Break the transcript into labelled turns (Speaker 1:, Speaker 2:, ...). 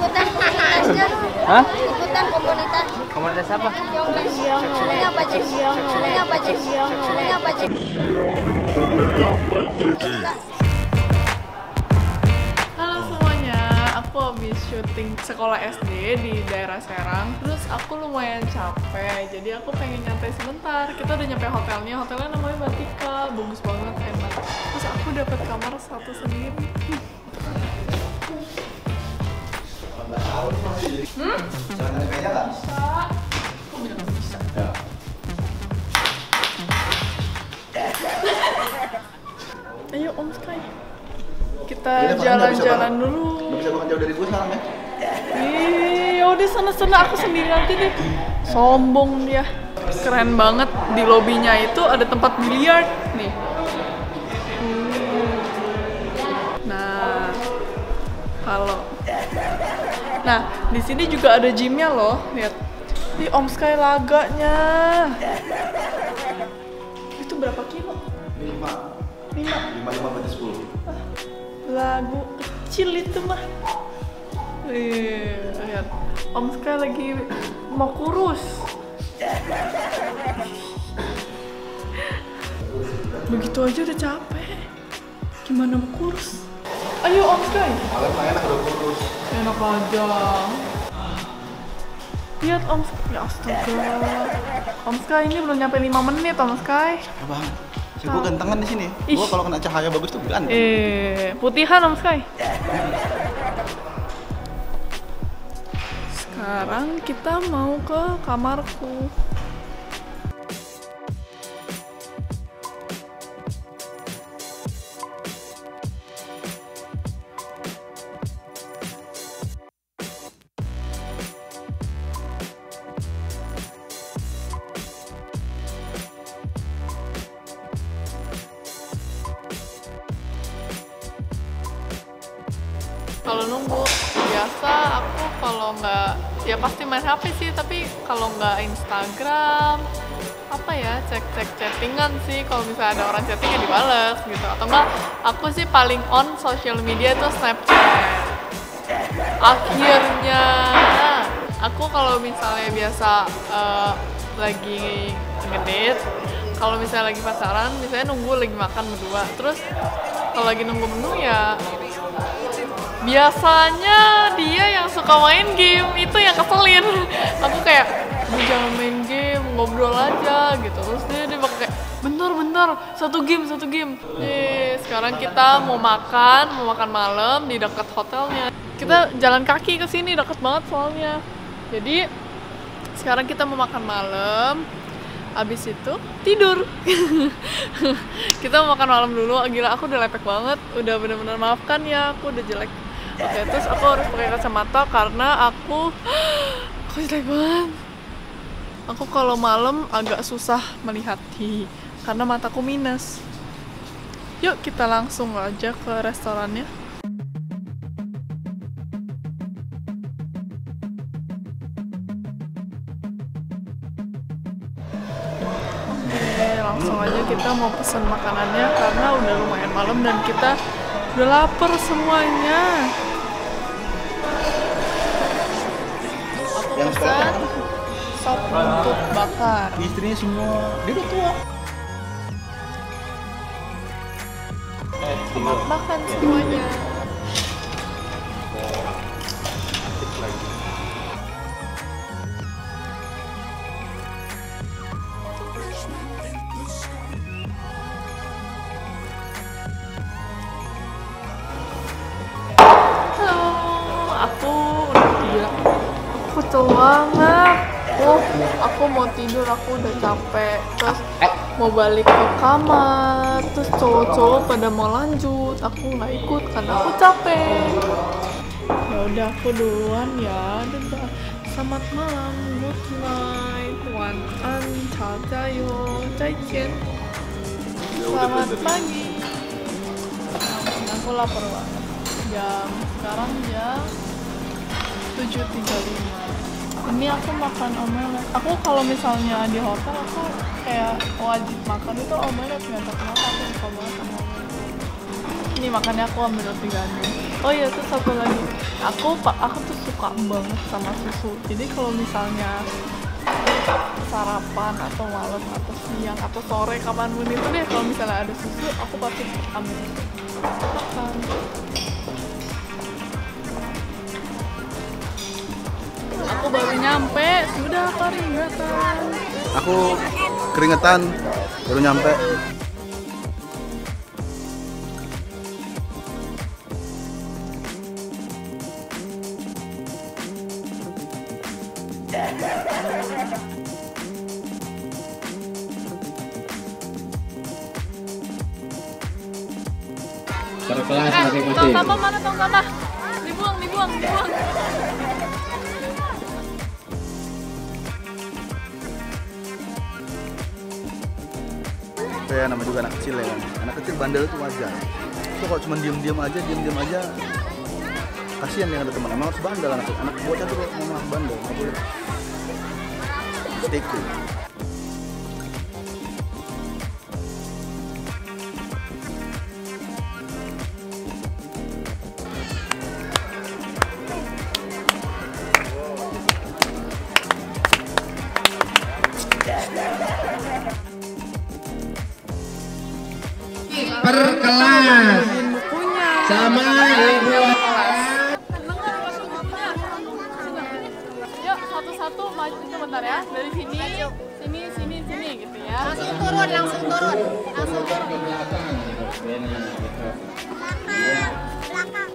Speaker 1: ikutan komunitasnya.
Speaker 2: Hah?
Speaker 1: Ikutan komunitas.
Speaker 2: Komunitas apa?
Speaker 1: Ini apa cek? Ini apa cek? Ini apa cek?
Speaker 3: Halo semuanya, aku habis syuting sekolah SD di daerah Serang. Terus aku lumayan capek, jadi aku pengen nyantai sebentar. Kita udah nyampe hotelnya namanya Batika, bagus banget, enak. Terus aku dapat kamar satu sendiri. Bisa. Kok bilang nggak bisa? Ayo Om Sky, kita jalan-jalan dulu.
Speaker 4: Nggak bisa makan jauh dari gue sekarang ya?
Speaker 3: Ih, udah sana-sana aku sendiri nanti deh. Sombong dia. Keren banget, di lobinya itu ada tempat biliar nih. Nah, di sini juga ada gymnya loh. Lihat, di Om Sky laganya. Itu berapa kilo? 5
Speaker 4: berarti 10.
Speaker 3: Lagu kecil itu mah. Lihat, Om Sky lagi mau kurus. Begitu aja udah capek. Gimana mau kurus? Ayo Om Sky.
Speaker 4: Enak udah kurus.
Speaker 3: Enak aja. Lihat Om Sky. Ya astaga. Om Sky ini belum nyampe 5 menit Om Sky.
Speaker 4: Ya bang. Gue gantengan di sini. Gue kalau kena cahaya bagus tuh ganteng.
Speaker 3: Putihan Om Sky. Sekarang kita mau ke kamarku. Kalau nunggu, biasa aku kalau nggak, ya pasti main HP sih, tapi kalau nggak Instagram, apa ya, cek-cek chattingan sih, kalau misalnya ada orang chatting ya dibales gitu, atau enggak, aku sih paling on social media itu Snapchat. Akhirnya, aku kalau misalnya biasa lagi ngedate, kalau misalnya lagi pacaran, misalnya nunggu lagi makan berdua, terus kalau lagi nunggu menu ya biasanya dia yang suka main game, itu yang keselin. Aku kayak, jangan main game, ngobrol aja gitu. Terus dia bakal kayak, bentar, satu game. Sekarang kita mau makan malam di dekat hotelnya. Kita jalan kaki ke sini, deket banget soalnya. Jadi sekarang kita mau makan malam. Abis itu tidur. Kita mau makan malam dulu. Gila, aku udah lepek banget. Udah bener-bener maafkan ya, aku udah jelek. Oke, terus aku harus pakai kacamata karena aku jelek banget. Aku kalau malam agak susah melihat karena mataku minus. Yuk kita langsung aja ke restorannya. Oke, langsung aja kita mau pesen makanannya karena udah lumayan malam dan kita udah lapar semuanya. Aku pesan sop buntut bakar.
Speaker 4: Istrinya semua, dia udah tua.
Speaker 3: Selamat makan semuanya. Kesel banget. Aku mau tidur, aku udah capek. Terus mau balik ke kamar. Terus cowok-cowok pada mau lanjut. Aku nggak ikut karena aku capek. Ya udah aku duluan ya. Dadah. Selamat malam. Good night. Wan-an. Cacayo. Caijian. Selamat pagi. Aku lapar banget. Sekarang jam 7.35. Ini aku makan omelet. Aku kalau misalnya di hotel aku kayak wajib makan itu omelet, nggak tahu kenapa aku suka banget sama omelet. Ini makannya aku ambil roti gandum. Oh iya, terus satu lagi. Aku tuh suka banget sama susu. Jadi kalau misalnya sarapan atau malam atau siang atau sore kapanpun itu deh, kalau misalnya ada susu aku pasti ambil makan. Aku baru nyampe sudah keringetan.
Speaker 4: Aku keringetan baru nyampe.
Speaker 2: Per kelas masing-masing.
Speaker 3: Tong sampah mana tong sampah? Dibuang.
Speaker 4: Kayak nama juga anak kecil ya kan. Anak kecil bandel itu wajar. So kalau cuma diem-diem aja, kasihan yang ada teman. Emang harus bandel anak bocah tuh memang harus bandel. Nggak boleh stay cool.
Speaker 2: Per kelas sama ibu.
Speaker 3: Yuk satu-satu maju sebentar ya. Dari sini gitu ya.
Speaker 1: Langsung turun.
Speaker 2: Ke belakang.
Speaker 1: Belakang.